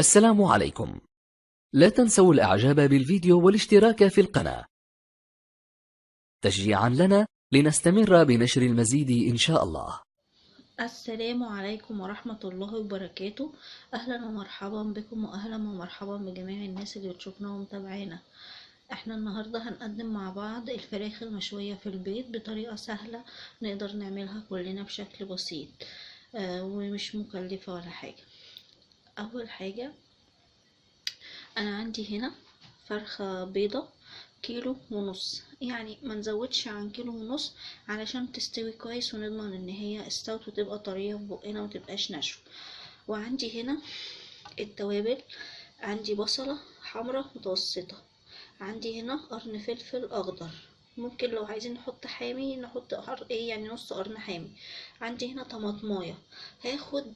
السلام عليكم. لا تنسوا الإعجاب بالفيديو والاشتراك في القناة تشجيعا لنا لنستمر بنشر المزيد إن شاء الله. السلام عليكم ورحمة الله وبركاته. أهلا ومرحبا بكم وأهلا ومرحبا بجميع الناس اللي بتشوفنا ومتابعينا. احنا النهاردة هنقدم مع بعض الفراخ المشوية في البيت بطريقة سهلة نقدر نعملها كلنا بشكل بسيط ومش مكلفة ولا حاجة. أول حاجة أنا عندي هنا فرخة بيضة كيلو ونص، يعني ما نزودش عن كيلو ونص علشان تستوي كويس ونضمن ان هي استوت وتبقى طرية في بقنا ومتبقاش ناشفة. وعندي هنا التوابل، عندي بصلة حمرا متوسطة، عندي هنا قرن فلفل اخضر، ممكن لو عايزين نحط حامي نحط يعني نص قرن حامي. عندي هنا طماطمايه، هاخد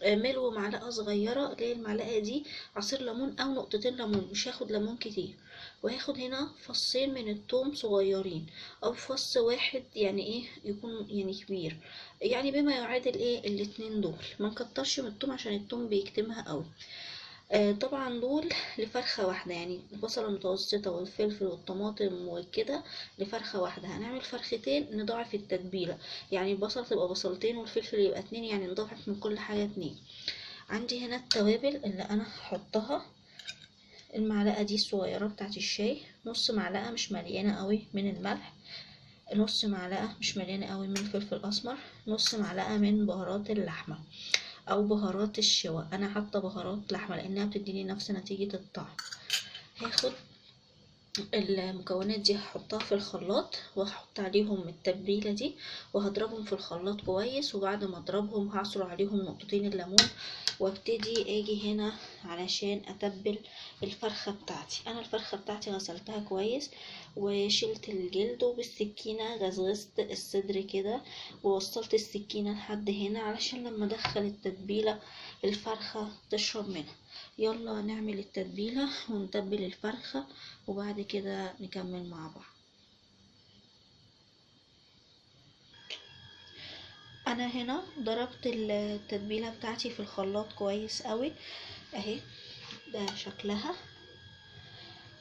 ملو معلقه صغيره اللي هي المعلقه دي عصير ليمون او نقطتين ليمون، مش هاخد ليمون كتير. وهاخد هنا فصين من الثوم صغيرين او فص واحد، يعني ايه يكون يعني كبير، يعني بما يعادل ايه الاتنين دول. ما نكترش من الثوم عشان الثوم بيكتمها قوي. طبعا دول لفرخة واحدة، يعني البصلة المتوسطة والفلفل والطماطم وكده لفرخة واحدة. هنعمل فرختين نضاعف التتبيلة، يعني البصلة تبقى بصلتين والفلفل يبقى اتنين، يعني نضاعف من كل حاجة اتنين. عندي هنا التوابل اللي انا هحطها، المعلقة دي الصغيرة بتاعت الشاي، نص معلقة مش مليانة قوي من الملح، نص معلقة مش مليانة قوي من الفلفل الاسمر، نص معلقة من بهارات اللحمة او بهارات الشوا. انا حاطه بهارات لحمه لانها بتديني نفس نتيجه الطعم. هاخد المكونات دي هحطها في الخلاط وهحط عليهم التتبيله دي وهضربهم في الخلاط كويس، وبعد ما اضربهم هعصر عليهم نقطتين الليمون وابتدي اجي هنا علشان اتبل الفرخه بتاعتي. انا الفرخه بتاعتي غسلتها كويس وشلت الجلد، وبالسكينه غزغزت الصدر كده ووصلت السكينه لحد هنا علشان لما ادخل التتبيله الفرخه تشرب منها. يلا نعمل التتبيله ونتبل الفرخه وبعد كده نكمل مع بعض. انا هنا ضربت التتبيله بتاعتي في الخلاط كويس قوي اهي، ده شكلها،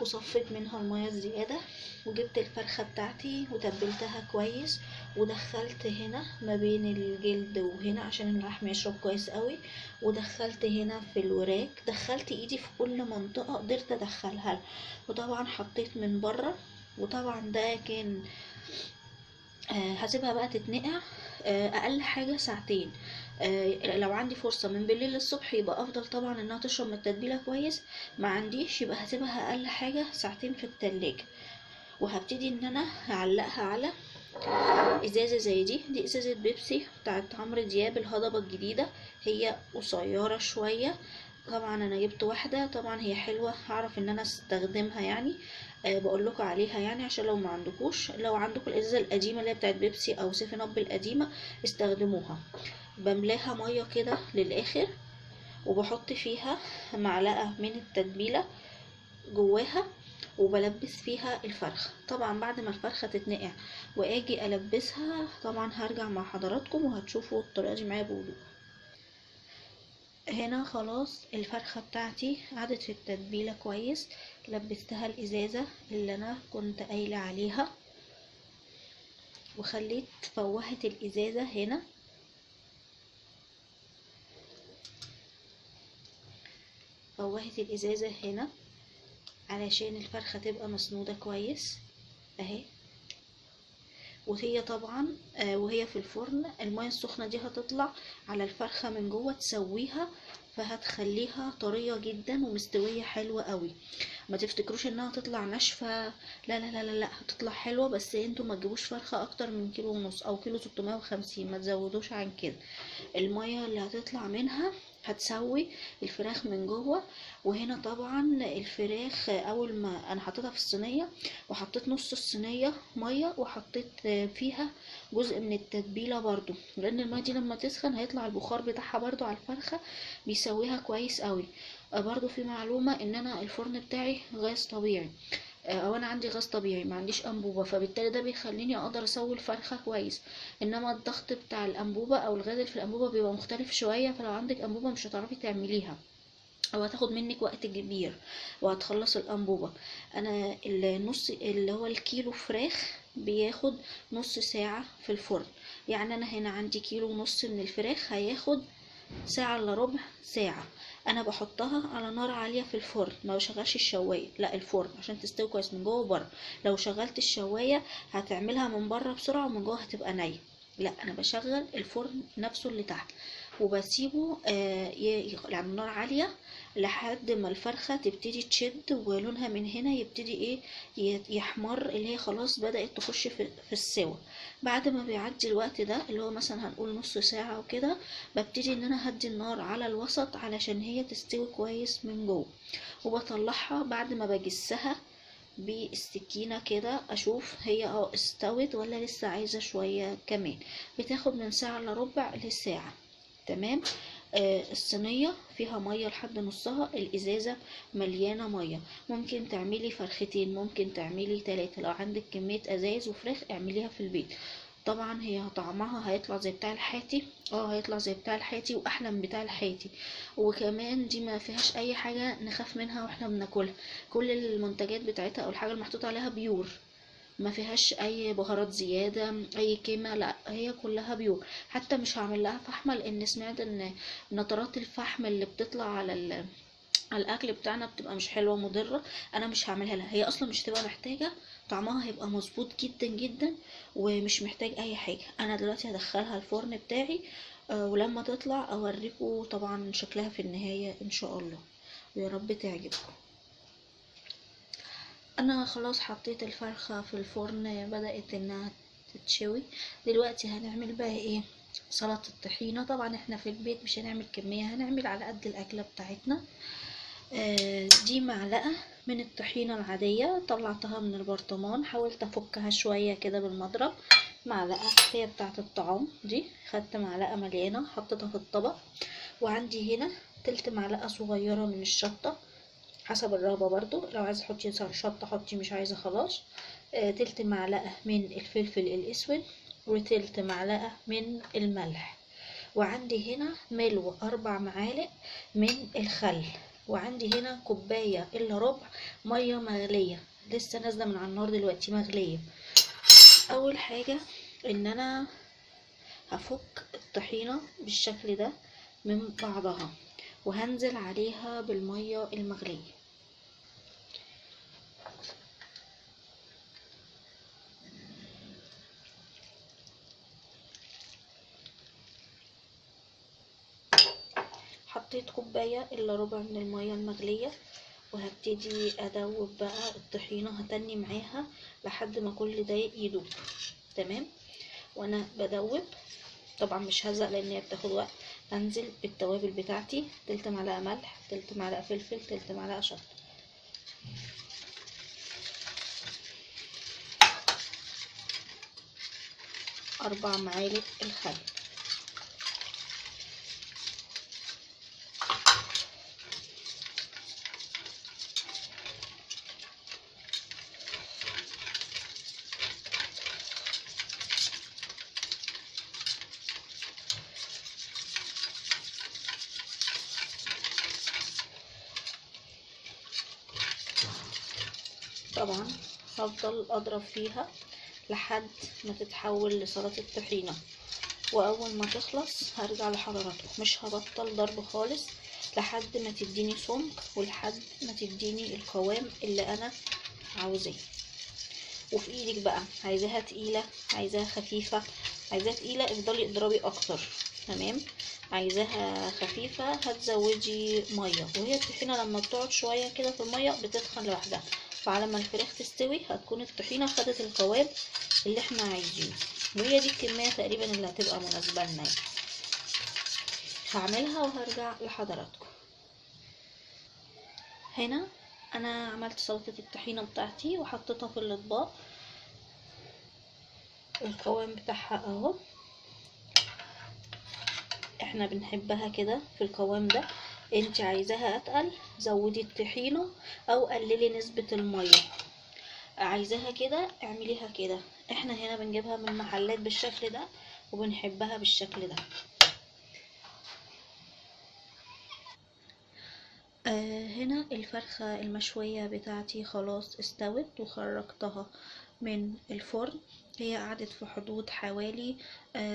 وصفيت منها المية الزيادة، وجبت الفرخة بتاعتي وتبلتها كويس ودخلت هنا ما بين الجلد وهنا عشان اللحم يشرب كويس قوي، ودخلت هنا في الوراك، دخلت ايدي في كل منطقة قدرت ادخلها، وطبعا حطيت من بره. وطبعا ده كان هسيبها بقى تتنقع اقل حاجة ساعتين. لو عندي فرصة من بالليل للصبح يبقى افضل طبعا انها تشرب من التتبيلة كويس، ما عنديش يبقى هسيبها اقل حاجة ساعتين في التلاجة. وهبتدي ان انا هعلقها على ازازة زي دي ازازة بيبسي بتاعت عمرو دياب الهضبة الجديدة، هي قصيرة شوية. طبعا انا جبت واحدة، طبعا هي حلوة هعرف ان انا استخدمها يعني. بقول لكم عليها يعني عشان لو ما عندكوش، لو عندكم الازازة القديمة اللي هي بتاعت بيبسي او سيفن اب القديمة استخدموها. بملاها مية كده للاخر وبحط فيها معلقة من التتبيلة جواها وبلبس فيها الفرخة. طبعا بعد ما الفرخة تتنقع واجي البسها طبعا هرجع مع حضراتكم وهتشوفوا الطريقة دي معايا بوضوح. هنا خلاص الفرخة بتاعتي قعدت في التتبيلة كويس، لبستها الازازة اللي انا كنت قايلة عليها وخليت فوهت الازازة هنا، فوهت الازازة هنا علشان الفرخة تبقى مسنودة كويس اهي. وهي طبعا وهي في الفرن المية السخنة دي هتطلع على الفرخة من جوه تسويها، فهتخليها طرية جدا ومستوية حلوة قوي. ما تفتكروش انها تطلع ناشفة، لا لا لا لا لا، هتطلع حلوة، بس انتوا ما تجيبوش فرخة اكتر من كيلو ونص او كيلو 650، ما تزودوش عن كده. المية اللي هتطلع منها هتسوي الفراخ من جوه. وهنا طبعا الفراخ اول ما انا حطيتها في الصينيه وحطيت نص الصينيه ميه وحطيت فيها جزء من التتبيله برضو، لان الميه دي لما تسخن هيطلع البخار بتاعها برضو على الفرخه بيسويها كويس قوي. برضو في معلومه ان انا الفرن بتاعي غاز طبيعي، او انا عندي غاز طبيعي ما عنديش انبوبه، فبالتالي ده بيخليني اقدر اسوي الفرخه كويس. انما الضغط بتاع الانبوبه او الغاز اللي في الانبوبه بيبقى مختلف شويه، فلو عندك انبوبه مش هتعرفي تعمليها. او هتاخد منك وقت كبير وهتخلص الانبوبة. انا النص اللي هو الكيلو فراخ بياخد نص ساعة في الفرن. يعني انا هنا عندي كيلو ونص من الفراخ، هياخد ساعة الا ربع ساعة. انا بحطها على نار عالية في الفرن، ما بشغلش الشواية، لا الفرن عشان تستوي كويس من جوه وبره. لو شغلت الشواية هتعملها من بره بسرعة ومن جوه هتبقى نية. لا انا بشغل الفرن نفسه اللي تحت وبسيبه يعني نار عالية لحد ما الفرخة تبتدي تشد ولونها من هنا يبتدي ايه يحمر، اللي هي خلاص بدأت تخش في السوا. بعد ما بيعدي الوقت ده اللي هو مثلا هنقول نص ساعة وكده، ببتدي ان انا هدي النار على الوسط علشان هي تستوي كويس من جوه. وبطلعها بعد ما بجسها بالسكينة كده اشوف هي استوت ولا لسه عايزة شوية كمان. بتاخد من ساعة الا ربع لساعة. تمام. الصينية فيها مية لحد نصها، الازازة مليانة مية. ممكن تعملي فرختين، ممكن تعملي 3، لو عندك كمية ازايز وفراخ اعمليها في البيت. طبعا هي طعمها هيطلع زي بتاع الحاتي، هيطلع زي بتاع الحاتي واحلى من بتاع الحاتي. وكمان دي ما فيهاش اي حاجة نخاف منها واحنا بناكلها. كل المنتجات بتاعتها او الحاجة المحطوط عليها بيور، ما فيهاش اي بهارات زياده، اي كيمه، لا هي كلها بيور. حتى مش هعمل لها فحمه لان سمعت ان نترات الفحم اللي بتطلع على الاكل بتاعنا بتبقى مش حلوه مضره. انا مش هعملها لها، هي اصلا مش هتبقى محتاجه، طعمها هيبقى مظبوط جدا جدا ومش محتاج اي حاجه. انا دلوقتي هدخلها الفرن بتاعي، ولما تطلع اوريكم طبعا شكلها في النهايه ان شاء الله، ويا رب تعجبكم. انا خلاص حطيت الفرخة في الفرن بدأت انها تتشوي. دلوقتي هنعمل بقى ايه؟ سلطة الطحينة. طبعا احنا في البيت مش هنعمل كمية، هنعمل على قد الاكلة بتاعتنا. دي معلقة من الطحينة العادية، طلعتها من البرطمان، حاولت افكها شوية كده بالمضرب. معلقة هي بتاعة الطعام دي، خدت معلقة مليانة حطيتها في الطبق. وعندي هنا تلت معلقة صغيرة من الشطة، حسب الرغبة برضو، لو عايزة تحطي شطة حطي، مش عايزة خلاص. تلت معلقة من الفلفل الاسود، وتلت معلقة من الملح. وعندي هنا ملو 4 معالق من الخل. وعندي هنا كوباية الا ربع مية مغلية، لسه نازلة من على النار دلوقتي مغلية. اول حاجة ان انا هفك الطحينة بالشكل ده من بعضها، وهنزل عليها بالمية المغلية. حطيت كوباية الا ربع من المية المغلية، وهبتدي ادوب بقى الطحينة، هتني معاها لحد ما كل ده يدوب. تمام. وانا بدوب طبعا مش هزق لان هي بتاخد وقت. هنزل بالتوابل بتاعتي، تلت معلقة ملح، تلت معلقة فلفل، تلت معلقة شطة، 4 معالق الخل. طبعا هفضل اضرب فيها لحد ما تتحول لسلطة طحينة، واول ما تخلص هرجع لحضراتكم. مش هبطل ضرب خالص لحد ما تديني سمك ولحد ما تديني القوام اللي انا عاوزاه. وفي ايدك بقى، عايزاها تقيلة عايزاها خفيفة. عايزاها تقيلة افضلي اضربي اكتر. تمام. عايزاها خفيفة هتزودي مية، وهي الطحينة لما بتقعد شوية كده في المية بتتخن لوحدها، فعلى ما الفراخ تستوي هتكون الطحينة خدت القوام اللي احنا عايزينه. وهي دي الكمية تقريبا اللي هتبقى مناسبة لنا. هعملها وهرجع لحضراتكم. هنا انا عملت سلطة الطحينة بتاعتي وحطيتها في الاطباق. القوام بتاعها اهو، احنا بنحبها كده في القوام ده. انت عايزاها اتقل زودي الطحينة او قللي نسبة المية، عايزاها كده اعمليها كده. احنا هنا بنجيبها من محلات بالشكل ده وبنحبها بالشكل ده. هنا الفرخة المشوية بتاعتي خلاص استوت وخرجتها من الفرن. هي قعدت في حدود حوالي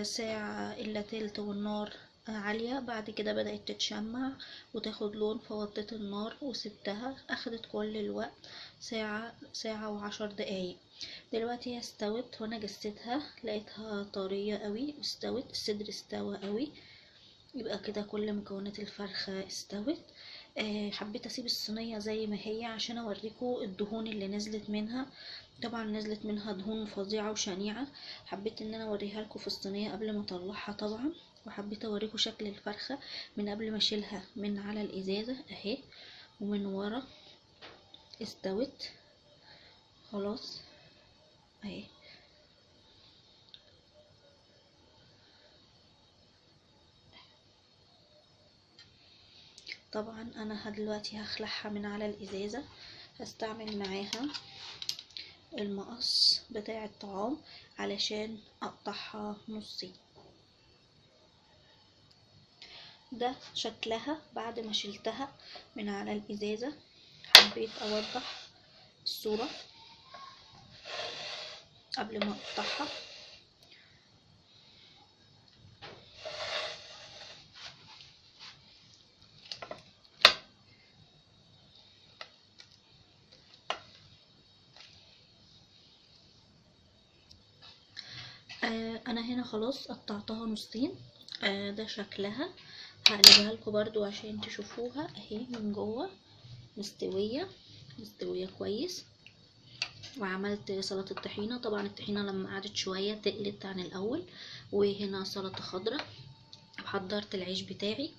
ساعة إلا تلت، والنار عالية. بعد كده بدأت تتشمع وتاخد لون، فوطيت النار وسبتها. أخدت كل الوقت ساعة، ساعة وعشر دقايق. دلوقتي هي استوت وانا جسيتها لقيتها طرية قوي، استوت، الصدر استوى قوي. يبقى كده كل مكونات الفرخة استوت. حبيت اسيب الصينية زي ما هي عشان اوريكم الدهون اللي نزلت منها. طبعا نزلت منها دهون فظيعة وشنيعة. حبيت ان انا اوريها لكم في الصينية قبل ما اطلعها طبعا. وحبيت اوريكم شكل الفرخة من قبل ما اشيلها من على الازازة اهي، ومن ورا استوت خلاص اهي. طبعا انا دلوقتي هخلعها من على الازازة. هستعمل معاها المقص بتاع الطعام علشان اقطعها نصين. ده شكلها بعد ما شلتها من على الازازة. حبيت اوضح الصورة قبل ما اقطعها. انا هنا خلاص قطعتها نصين. ده شكلها. هقلبها لكم برضو عشان تشوفوها اهي من جوه مستوية، مستوية كويس. وعملت سلطة طحينة. طبعا الطحينة لما قعدت شوية تقلت عن الاول. وهنا سلطة خضراء. وحضرت العيش بتاعي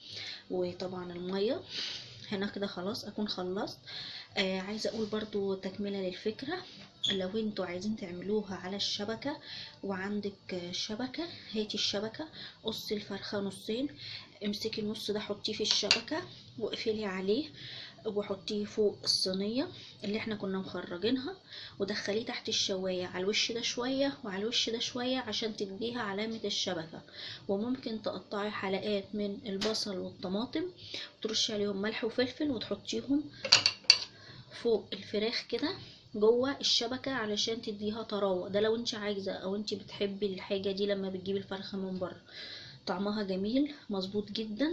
وطبعا المية. هنا كده خلاص اكون خلصت. عايزة اقول برضو تكملة للفكرة. لو انتوا عايزين تعملوها على الشبكة وعندك شبكة، هاتي الشبكة، قصي الفرخة نصين، امسكي النص ده حطيه في الشبكة واقفلي عليه، وحطيه فوق الصينية اللي احنا كنا مخرجينها، ودخليه تحت الشواية على الوش ده شوية وعلى الوش ده شوية عشان تديها علامة الشبكة. وممكن تقطعي حلقات من البصل والطماطم وترشي عليهم ملح وفلفل وتحطيهم فوق الفراخ كده جوه الشبكة علشان تديها طراوة. ده لو انت عايزة او انت بتحبي الحاجة دي لما بتجيبي الفرخة من بره. طعمها جميل مظبوط جدا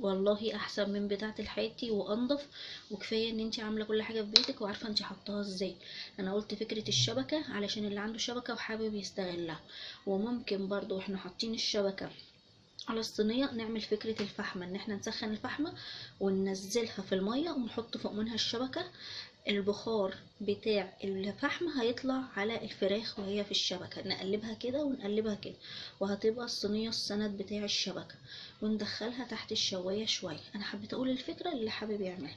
والله، احسن من بتاعه الحياتي وانضف. وكفايه ان انت عامله كل حاجه في بيتك وعارفه انت حطاها ازاي. انا قلت فكره الشبكه علشان اللي عنده شبكه وحابب يستغلها. وممكن برضو احنا حاطين الشبكه على الصينيه نعمل فكره الفحمه، ان احنا نسخن الفحمه وننزلها في الميه ونحط فوق منها الشبكه. البخار بتاع الفحم هيطلع على الفراخ وهي في الشبكة، نقلبها كده ونقلبها كده، وهتبقى الصينية السند بتاع الشبكة. وندخلها تحت الشواية شوية. انا حبيت اقول الفكرة اللي حابب يعملها.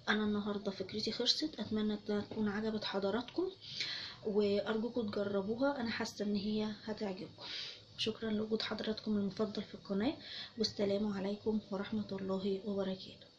انا النهاردة فكرتي خلصت. اتمنى تكون عجبت حضراتكم وارجوكم تجربوها. انا حاسة ان هي هتعجبكم. شكرا لوجود حضراتكم المفضل في القناة، والسلام عليكم ورحمة الله وبركاته.